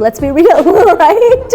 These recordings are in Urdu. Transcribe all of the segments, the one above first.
Let's be real, right?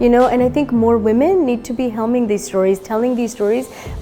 You know, and I think more women need to be helming these stories, telling these stories,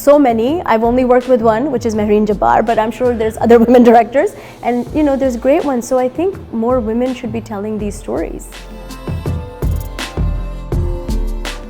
so many. I've only worked with one, which is Mehreen Jabbar, but I'm sure there's other women directors, and you know, there's great ones. So I think more women should be telling these stories.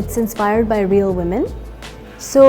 it's inspired by real women. So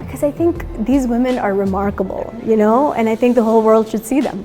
because I think these women are remarkable, you know, and I think the whole world should see them.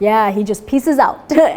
he just pieces out.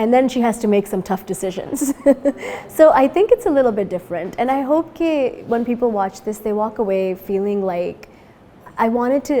And then she has to make some tough decisions. So I think it's a little bit different. And I hope that when people watch this, they walk away feeling like I wanted to,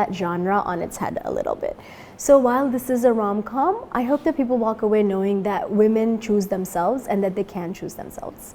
that genre on its head a little bit. So while this is a rom-com, I hope that people walk away knowing that women choose themselves and that they can choose themselves.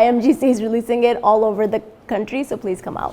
IMGC is releasing it all over the country, so please come out.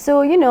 So you know,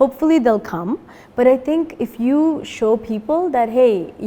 Hopefully they'll come, but I think if you show people that hey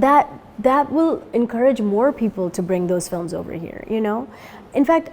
that will encourage more people to bring those films over here, you know. In fact,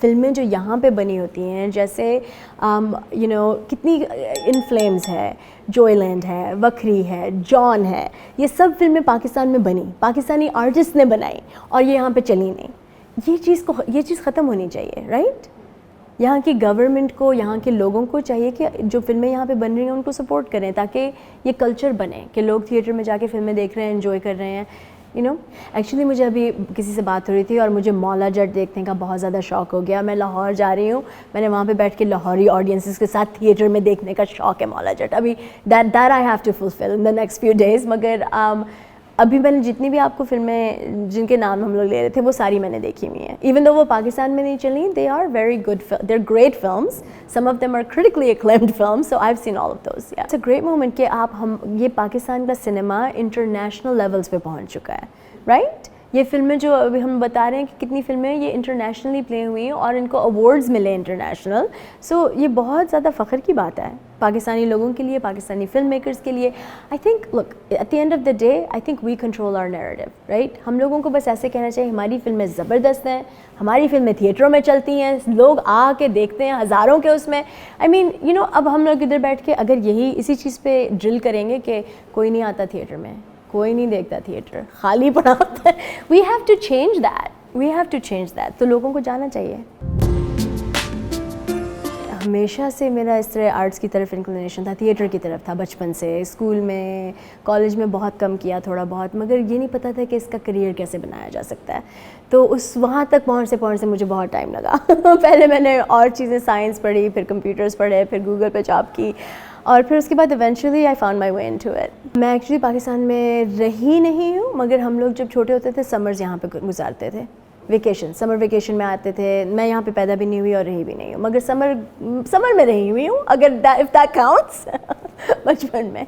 فلمیں جو یہاں پہ بنی ہوتی ہیں جیسے کتنی ان فلیمز ہے, جوئے لینڈ ہے, وکھری ہے, جان ہے, یہ سب فلمیں پاکستان میں بنی, پاکستانی آرٹسٹ نے بنائی اور یہ یہاں پہ چلی نہیں. یہ چیز ختم ہونی چاہیے, رائٹ؟ یہاں کی گورنمنٹ کو, یہاں کے لوگوں کو چاہیے کہ جو فلمیں یہاں پہ بن رہی ہیں ان کو سپورٹ کریں تاکہ یہ کلچر بنے کہ لوگ تھیٹر میں جا کے فلمیں دیکھ رہے ہیں, انجوائے کر رہے ہیں. ایکچولی مجھے ابھی کسی سے بات ہو رہی تھی اور مجھے مولا جٹ دیکھنے کا بہت زیادہ شوق ہو گیا. میں لاہور جا رہی ہوں, میں نے وہاں پہ بیٹھ کے لاہوری آڈینسز کے ساتھ تھیٹر میں دیکھنے کا شوق ہے مولا جٹ. ابھی that I have to fulfil in the next few days. مگر ابھی میں نے جتنی بھی آپ کو فلمیں جن کے نام ہم لوگ لے رہے تھے وہ ساری میں نے دیکھی ہوئی ہیں. ایون دو وہ پاکستان میں نہیں چلی, they are very good, they are great films. Some of them are critically acclaimed films, so I have seen all of those. It's a great moment کہ یہ پاکستان کا سنیما انٹرنیشنل لیولس پہ پہنچ چکا ہے, رائٹ؟ یہ فلمیں جو ابھی ہم بتا رہے ہیں کہ کتنی فلمیں یہ انٹرنیشنلی پلے ہوئی ہیں اور ان کو ایوارڈز ملے انٹرنیشنل. سو یہ بہت زیادہ فخر کی بات ہے پاکستانی لوگوں کے لیے, پاکستانی فلم میکرز کے لیے. I think look at the end of the day I think we control our narrative, right? ہم لوگوں کو بس ایسے کہنا چاہیے ہماری فلمیں زبردست ہیں, ہماری فلمیں تھیٹروں میں چلتی ہیں, لوگ آ کے دیکھتے ہیں ہزاروں کے اس میں. آئی مین اب ہم لوگ ادھر بیٹھ کے اگر اسی چیز پہ ڈرل کریں گے کہ کوئی نہیں آتا تھیٹر میں, کوئی نہیں دیکھتا تھیٹر, خالی پڑا ہوتا ہے, we have to change that. تو لوگوں کو جانا چاہیے. ہمیشہ سے میرا اس طرح آرٹس کی طرف انکلینیشن تھا, تھیٹر کی طرف تھا بچپن سے. اسکول میں, کالج میں بہت کم کیا تھوڑا بہت, مگر یہ نہیں پتہ تھا کہ اس کا کریئر کیسے بنایا جا سکتا ہے. تو وہاں تک پہنچ سے مجھے بہت ٹائم لگا. پہلے میں نے اور چیزیں سائنس پڑھی, پھر کمپیوٹرز پڑھے, پھر گوگل پہ جاب کی, اور پھر اس کے بعد eventually I found my way into it. میں ایکچولی پاکستان میں رہی نہیں ہوں, مگر ہم لوگ جب چھوٹے ہوتے تھے سمرز یہاں پہ گزارتے تھے, سمر ویکیشن میں آتے تھے. میں یہاں پہ پیدا بھی نہیں ہوئی اور رہی بھی نہیں ہوں, مگر سمر میں رہی ہوئی ہوں اگر اف دیٹ کاؤنٹس. بچپن میں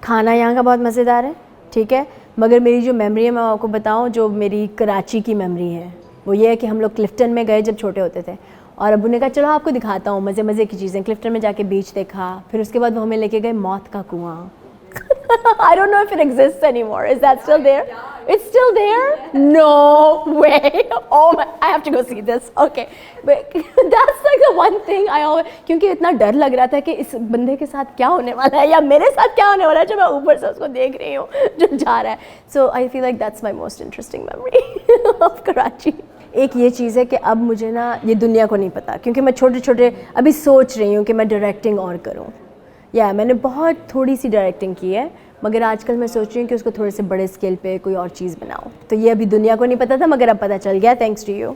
کھانا یہاں کا بہت مزیدار ہے, ٹھیک ہے, مگر میری جو میموری ہے میں آپ کو بتاؤں, جو میری کراچی کی میموری ہے وہ یہ ہے کہ ہم لوگ کلفٹن میں گئے جب چھوٹے ہوتے تھے, اور ابو نے کہا چلو آپ کو دکھاتا ہوں مزے کی چیزیں. کلفٹن میں جا کے بیچ دیکھا, پھر اس کے بعد وہ ہمیں لے کے گئے موت کا کنواں. I don't know if it exists anymore. Is that still there? It's still there? No way. Oh my, I have to go see this. Okay. But that's like the one thing I always, کیونکہ اتنا ڈر لگ رہا تھا کہ اس بندے کے ساتھ کیا ہونے والا ہے یا میرے ساتھ کیا ہونے والا ہے جو میں اوپر سے اس کو دیکھ رہی ہوں جو جا رہا ہے. So I feel like that's my most interesting memory of Karachi. ایک یہ چیز ہے کہ اب مجھے نا یہ دنیا کو نہیں پتا, کیونکہ میں چھوٹے ابھی سوچ رہی ہوں کہ میں ڈائریکٹنگ اور کروں. میں نے بہت تھوڑی سی ڈائریکٹنگ کی ہے, مگر آج کل میں سوچ رہی ہوں کہ اس کو تھوڑے سے بڑے اسکیل پہ کوئی اور چیز بناؤں. تو یہ ابھی دنیا کو نہیں پتا تھا, مگر اب پتہ چل گیا, تھینکس ٹو یو.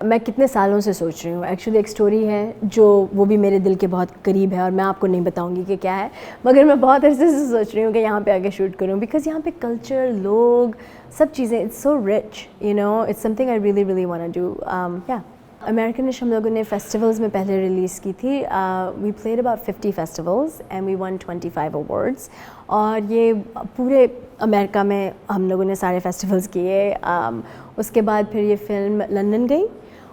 میں کتنے سالوں سے سوچ رہی ہوں. ایکچولی ایک اسٹوری ہے جو وہ بھی میرے دل کے بہت قریب ہے, اور میں آپ کو نہیں بتاؤں گی کہ کیا ہے, مگر میں بہت عرصے سے سوچ رہی ہوں کہ یہاں پہ آ کے شوٹ کروں, بیکاز یہاں پہ کلچر, لوگ, سب چیزیں, it's so rich, it's something I really want to do. امریکنش ہم لوگوں نے فیسٹیولز میں پہلے ریلیز کی تھی. We played about 50 festivals and we won 25 awards, اور یہ پورے امریکہ میں ہم لوگوں نے سارے فیسٹیولز کیے. اس کے بعد پھر یہ فلم لندن گئی,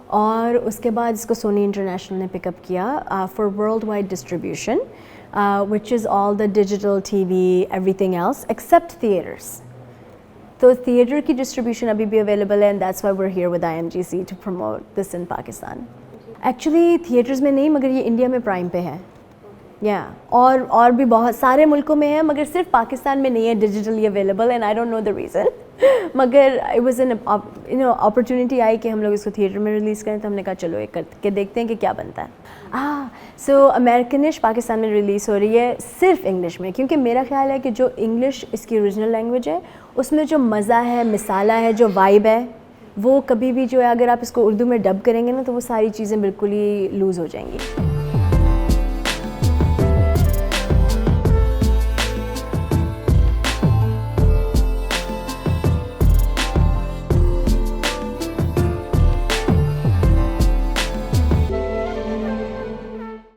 اور اس کے بعد اس کو سونی انٹرنیشنل نے پک اپ کیا for worldwide distribution, which is all the digital TV everything else except theatres. تو تھیٹر کی ڈسٹریبیوشن ابھی بھی اویلیبل ہے, and that's why we're here with IMGC to promote this in Pakistan. Actually theatres میں نہیں, مگر یہ انڈیا میں پرائم پہ ہے, اور بھی بہت سارے ملکوں میں ہے, مگر صرف پاکستان میں نہیں ہے digitally available, and I don't know the reason. مگر اٹ واز این اپرچونیٹی آئی کہ ہم لوگ اس کو تھیٹر میں ریلیز کریں, تو ہم نے کہا چلو ایک کر کے دیکھتے ہیں کہ کیا بنتا ہے. سو امریکنش پاکستان میں ریلیز ہو رہی ہے صرف انگلش میں, کیونکہ میرا خیال ہے کہ جو انگلش اس کی اوریجنل لینگویج ہے, اس میں جو مزہ ہے, مثالہ ہے, جو وائب ہے, وہ کبھی بھی جو ہے اگر آپ اس کو اردو میں ڈب کریں گے نا تو وہ ساری چیزیں بالکل ہی لوز ہو جائیں گی.